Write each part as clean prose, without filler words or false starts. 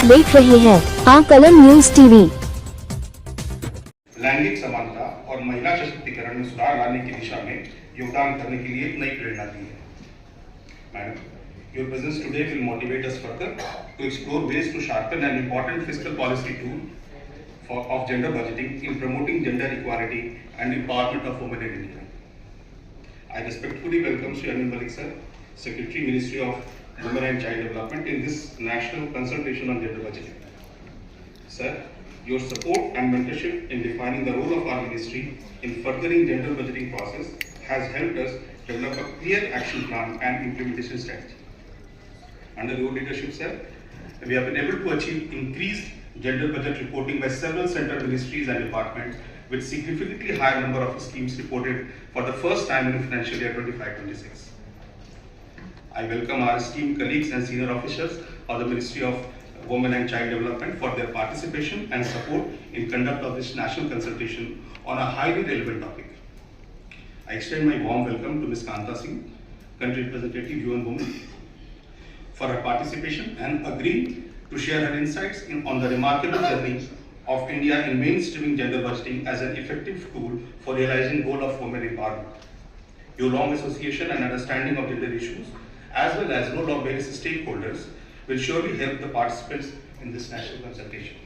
देख रहे हैं कलम न्यूज टीवी। लैंगिक समानता और महिला सशक्तिकरण में सुधार लाने की दिशा में योगदान करने के लिए एक नई प्रेरणा दी है। Madam, your presence today will motivate us further to explore ways to sharpen an important fiscal policy tool of gender budgeting in promoting gender equality and empowerment of women in India. I respectfully welcome Shri Anil Malik sir, Secretary, Ministry of Women and Child Development, in this national consultation on gender budgeting. Sir, your support and mentorship in defining the role of our ministry in furthering gender budgeting process has helped us develop a clear action plan and implementation strategy. Under your leadership, sir, we have been able to achieve increased gender budget reporting by several central ministries and departments, with significantly higher number of schemes reported for the first time in financial year 25-26. I welcome our esteemed colleagues and senior officers of the Ministry of Women and Child Development for their participation and support in conduct of this national consultation on a highly relevant topic. I extend my warm welcome to Ms. Kanta Singh, Country Representative UN Women, for her participation and agreeing to share her insights on the remarkable journey of India in mainstreaming gender budgeting as an effective tool for realizing goal of women empowerment. Your long association and understanding of gender issues, as well as role of various stakeholders, will surely help the participants in this national consultation.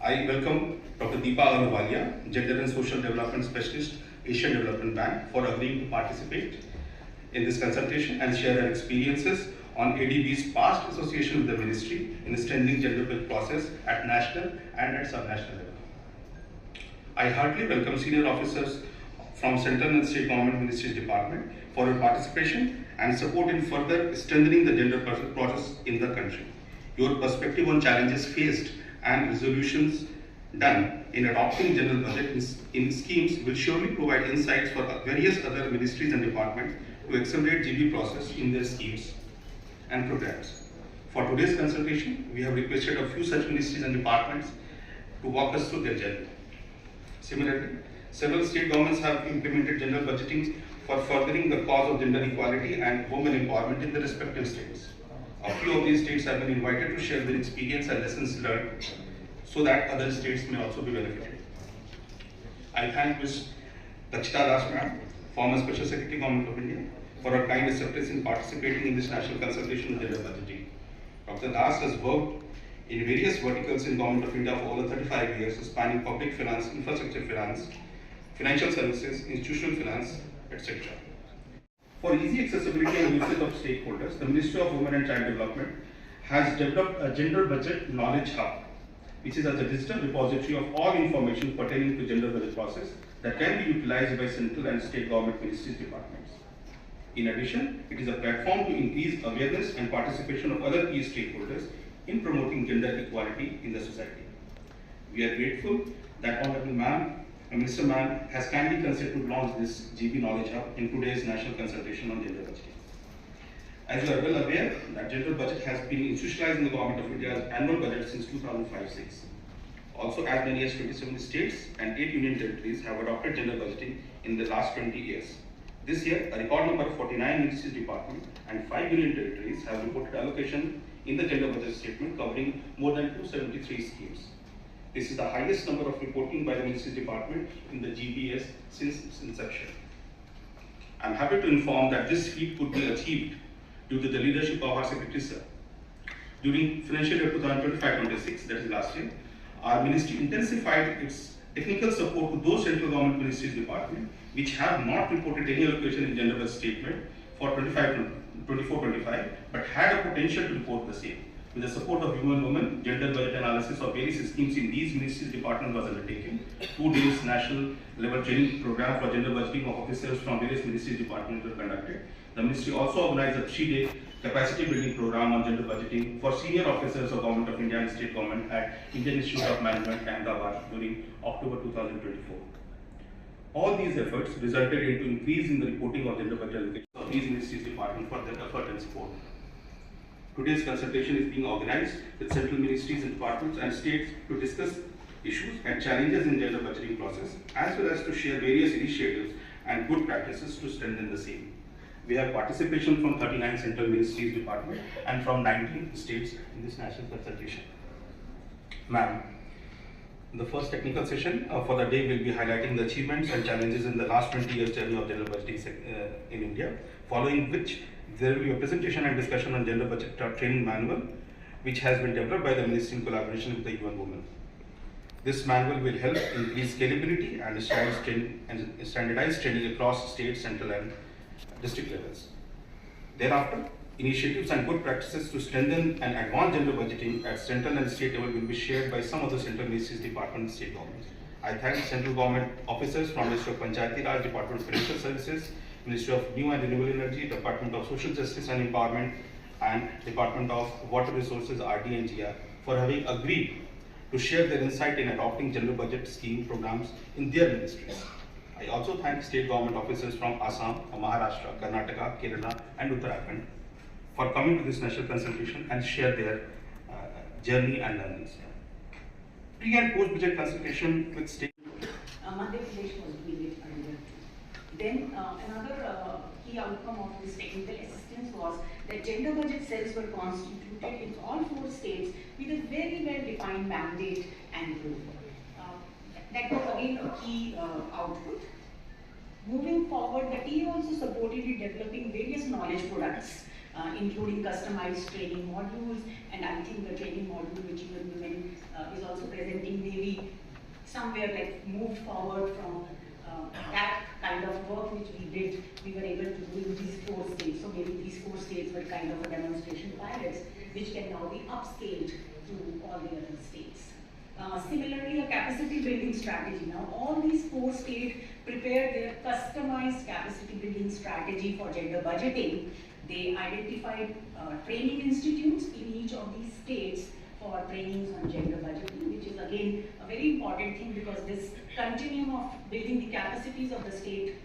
I welcome Dr. Deepa Ahluwalia, Gender and Social Development Specialist, Asian Development Bank, for agreeing to participate in this consultation and share her experiences on ADB's past association with the ministry in strengthening gender budget process at national and at subnational level. I heartily welcome senior officers from central and state government ministries department for your participation and support in further strengthening the gender budget process in the country. Your perspective on challenges faced and resolutions done in adopting general budget in schemes will surely provide insights for various other ministries and departments to accelerate GB process in their schemes and programs. For today's consultation, we have requested a few such ministries and departments to walk us through their journey. Similarly, several state governments have implemented general budgeting for furthering the cause of gender equality and women empowerment in the respective states. A few of these states have been invited to share their experience and lessons learned so that other states may also be benefited. I thank Ms. Tachita Das Ma'am, former Special Secretary Government of India, for her kind acceptance in participating in this national consultation on gender budgeting. Dr. Das has worked in various verticals in Government of India for over 35 years, spanning public finance, infrastructure finance, financial services, institutional finance, etc. For easy accessibility and usage of stakeholders, the Ministry of Women and Child Development has developed a gender budget knowledge hub, which is a digital repository of all information pertaining to gender budget process that can be utilized by central and state government ministries departments. In addition, it is a platform to increase awareness and participation of other key stakeholders in promoting gender equality in the society. We are grateful that Honorable Minister Ma'am has kindly considered to launch this GB Knowledge Hub in today's national consultation on gender budgeting. As you are well aware, that gender budget has been institutionalized in the Government of India's annual budget since 2005-06. Also, as many as 27 states and 8 union territories have adopted gender budgeting in the last 20 years. This year, a record number of 49 ministries departments and 5 union territories have reported allocation in the gender budget statement covering more than 273 schemes. This is the highest number of reporting by the Ministries Department in the GBS since its inception. I am happy to inform that this feat could be achieved due to the leadership of our Secretary Sir. During financial year 2025-26, that is last year, our ministry intensified its technical support to those central government ministries department which have not reported any allocation in gender budget statement for 24-25 but had a potential to report the same. With the support of Human Women, gender budget analysis of various schemes in these ministries departments was undertaken. 2 days national level training program for gender budgeting of officers from various ministries departments were conducted. The ministry also organized a 3-day capacity building program on gender budgeting for senior officers of Government of India and State Government at Indian Institute of Management, Ahmedabad during October 2024. All these efforts resulted into increase in the reporting of gender budget allocation of these ministries departments for their effort and support. Today's consultation is being organized with central ministries and departments and states to discuss issues and challenges in gender budgeting process, as well as to share various initiatives and good practices to strengthen the same. We have participation from 39 central ministries department and from 19 states in this national consultation. Ma'am, the first technical session for the day will be highlighting the achievements and challenges in the last 20 years journey of gender budgeting in India, following which there will be a presentation and discussion on gender budget training manual, which has been developed by the ministry in collaboration with the UN Women. This manual will help increase scalability and standardized training across state, central and district levels. Thereafter, initiatives and good practices to strengthen and advance gender budgeting at central and state level will be shared by some of the central ministries, departments, state governments. I thank central government officers from Ministry of Panchayati Raj, Department of Financial Services, Ministry of New and Renewable Energy, Department of Social Justice and Empowerment, and Department of Water Resources, RD and GR, for having agreed to share their insight in adopting gender budget scheme programs in their ministries. I also thank state government officers from Assam, Maharashtra, Karnataka, Kerala and Uttarakhand for coming to this national consultation and share their journey and learnings. Pre and post budget consultation with state. Madhya Pradesh was doing it earlier. Then another key outcome of this technical assistance was that gender budget cells were constituted in all 4 states with a very well defined mandate and role. That was again a key output. Moving forward, the team also supported in developing various knowledge products, including customized training modules, and I think the training module which even women is also presenting maybe somewhere like moved forward from that kind of work which we did, we were able to do in these 4 states. So maybe these 4 states were kind of a demonstration pilots which can now be upscaled to all the other states. Similarly, a capacity building strategy. Now all these 4 states prepared their customized capacity building strategy for gender budgeting. They identified training institutes in each of these states for trainings on gender budgeting, which is again a very important thing because this continuum of building the capacities of the state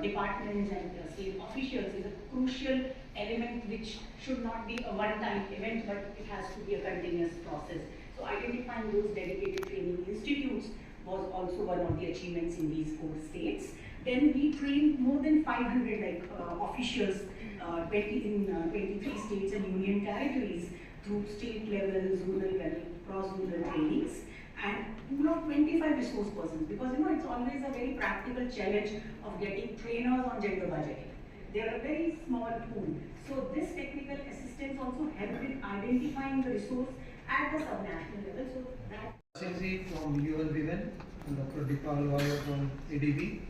departments and state officials is a crucial element which should not be a one-time event, but it has to be a continuous process. So identifying those dedicated training institutes was also one of the achievements in these 4 states. Then we trained more than 500 officials in 23 states and union territories through state level, zonal level, cross-zonal trainings, and 25 resource persons, because it's always a very practical challenge of getting trainers on gender budgeting. They are a very small pool. So this technical assistance also helped in identifying the resource at the subnational level. So that Sinzi from UN Women, and Dr. Deepa Lawyer from ADB.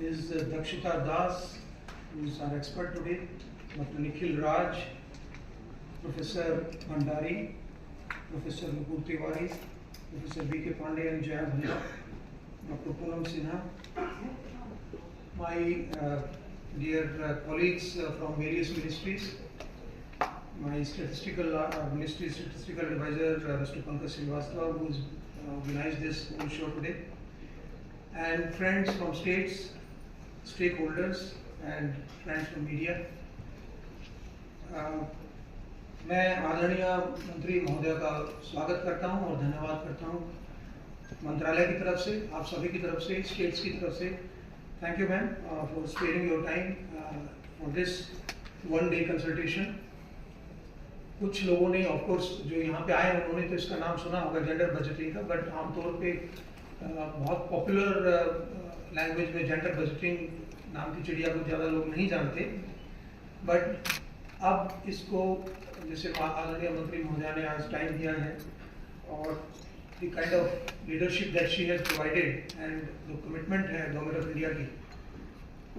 Ms. Dakshita Das, who is our expert today, Dr. Nikhil Raj, Professor Bhandari, Professor Nupur Tiwari, Professor B.K. Pandey and Jaya Bhalla, Dr. Poonam Sinha, my dear colleagues from various ministries, my ministry statistical advisor, Mr. Pankaj Srivastava, who has organized this whole show today, and friends from states, stakeholders, and friends from media. मैं आदरणीय मंत्री महोदय का स्वागत करता हूं और धन्यवाद करता हूं मंत्रालय की तरफ से, आप सभी की तरफ से, स्टेट्स की तरफ से. Thank you ma'am for sparing your time for this 1 day consultation. कुछ लोगों ने ऑफ कोर्स जो यहाँ पे आए उन्होंने तो इसका नाम सुना होगा जेंडर बजटिंग का, बट आमतौर पे बहुत पॉपुलर लैंग्वेज में जेंडर बजटिंग नाम की चिड़िया को ज़्यादा लोग नहीं जानते. बट अब इसको जैसे आदरणीय मंत्री महोदया ने आज टाइम दिया है और the kind of leadership that she has provided and जो कमिटमेंट है गवर्नमेंट ऑफ इंडिया की,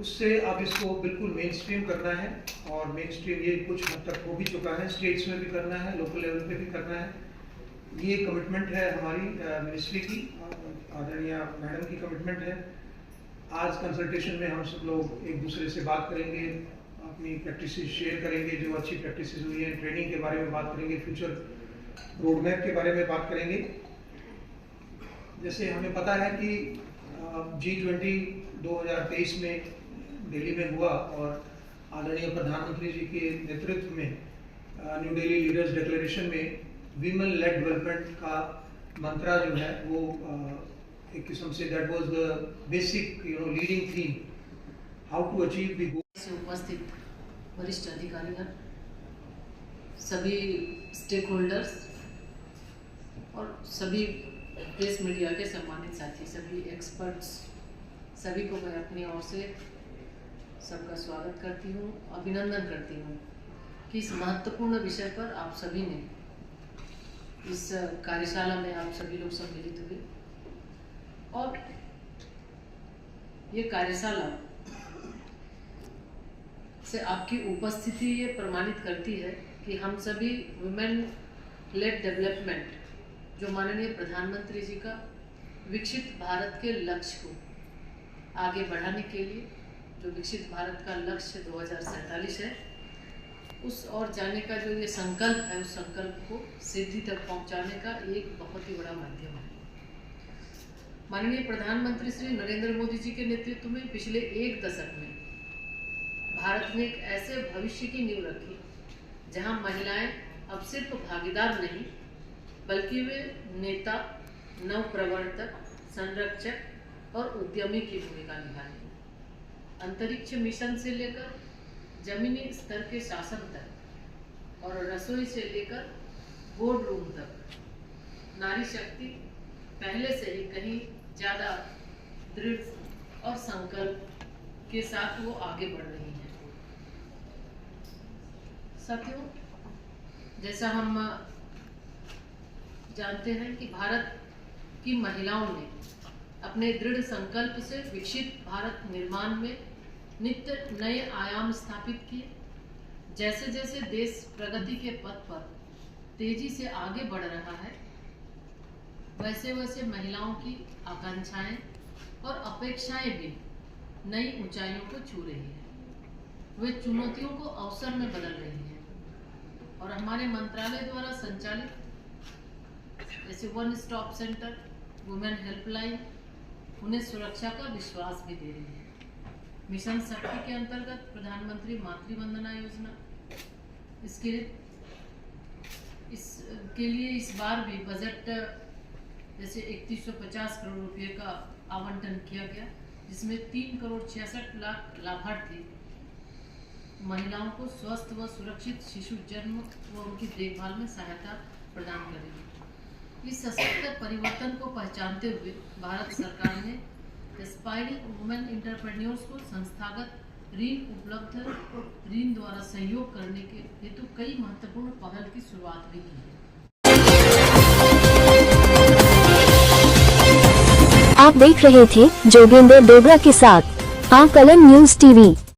उससे अब इसको बिल्कुल मेन स्ट्रीम करना है. और मेन स्ट्रीम ये कुछ हद तक हो भी चुका है, स्टेट्स में भी करना है, लोकल लेवल पे भी करना है. ये कमिटमेंट है हमारी मिनिस्ट्री की, आदरणीय मैडम की कमिटमेंट है. आज कंसल्टेशन में हम सब लोग एक दूसरे से बात करेंगे, अपनी प्रैक्टिसेस शेयर करेंगे, जो अच्छी प्रैक्टिसेस हुई हैं, ट्रेनिंग के बारे में बात करेंगे, फ्यूचर रोड मैप के बारे में बात करेंगे. जैसे हमें पता है कि G20 2023 में दिल्ली में हुआ और आदरणीय प्रधानमंत्री जी के नेतृत्व में न्यू दिल्ली लीडर्स डिक्लेरेशन में वीमेन लेड डेवलपमेंट का मंत्रा जो है वो एक किस्म say that was the basic leading theme how to achieve the goal. से उपस्थित वरिष्ठ अधिकारीगण, सभी स्टेक होल्डर्स और सभी प्रेस मीडिया के सम्मानित साथी, सभी एक्सपर्ट्स, सभी को मैं अपनी ओर से सबका स्वागत करती हूँ, अभिनंदन करती हूँ कि इस महत्वपूर्ण विषय पर आप सभी ने इस कार्यशाला में आप सभी लोग सम्मिलित हुए और ये कार्यशाला से आपकी उपस्थिति ये प्रमाणित करती है कि हम सभी वुमेन लेड डेवलपमेंट, जो माननीय प्रधानमंत्री जी का विकसित भारत के लक्ष्य को आगे बढ़ाने के लिए, जो विकसित भारत का लक्ष्य 2047 है, उस और जाने का जो ये संकल्प है, उस संकल्प को सिद्धि तक पहुंचाने का एक बहुत ही बड़ा माध्यम है। माननीय प्रधानमंत्री श्री नरेंद्र मोदी जी के नेतृत्व में पिछले एक दशक में भारत ने एक ऐसे भविष्य की नींव रखी जहां महिलाएं अब सिर्फ भागीदार नहीं बल्कि वे नेता, नवप्रवर्तक, संरक्षक और उद्यमी की भूमिका निभाएंगी। अंतरिक्ष मिशन से लेकर जमीनी स्तर के शासन तक और रसोई से लेकर बोर्ड रूम तक नारी शक्ति पहले से ही कहीं ज़्यादा दृढ़ और संकल्प के साथ वो आगे बढ़ रही है। साथियों, जैसा हम जानते हैं कि भारत की महिलाओं ने अपने दृढ़ संकल्प से विकसित भारत निर्माण में नित्य नए आयाम स्थापित किए। जैसे जैसे देश प्रगति के पथ पर तेजी से आगे बढ़ रहा है, वैसे वैसे महिलाओं की आकांक्षाएं और अपेक्षाएं भी नई ऊंचाइयों को छू रही है। वे चुनौतियों को अवसर में बदल रही हैं और हमारे मंत्रालय द्वारा संचालित जैसे one stop centre, women helpline उन्हें सुरक्षा का विश्वास भी दे रही है। मिशन शक्ति के अंतर्गत प्रधानमंत्री मातृ वंदना योजना, इसके लिए इस बार भी बजट जैसे 3150 करोड़ रुपए का आवंटन किया गया, जिसमें 3,66,00,000 लाभार्थी महिलाओं को स्वस्थ व सुरक्षित शिशु जन्म व उनकी देखभाल में सहायता प्रदान करेगी। इस सशक्त परिवर्तन को पहचानते हुए भारत सरकार ने एस्पायरिंग वुमेन एंटरप्रेन्योर्स को संस्थागत ऋण द्वारा सहयोग करने के हेतु कई महत्वपूर्ण पहल की शुरुआत भी की है। आप देख रहे थे जोगेंद्र डोगरा के साथ कलम न्यूज़ टीवी।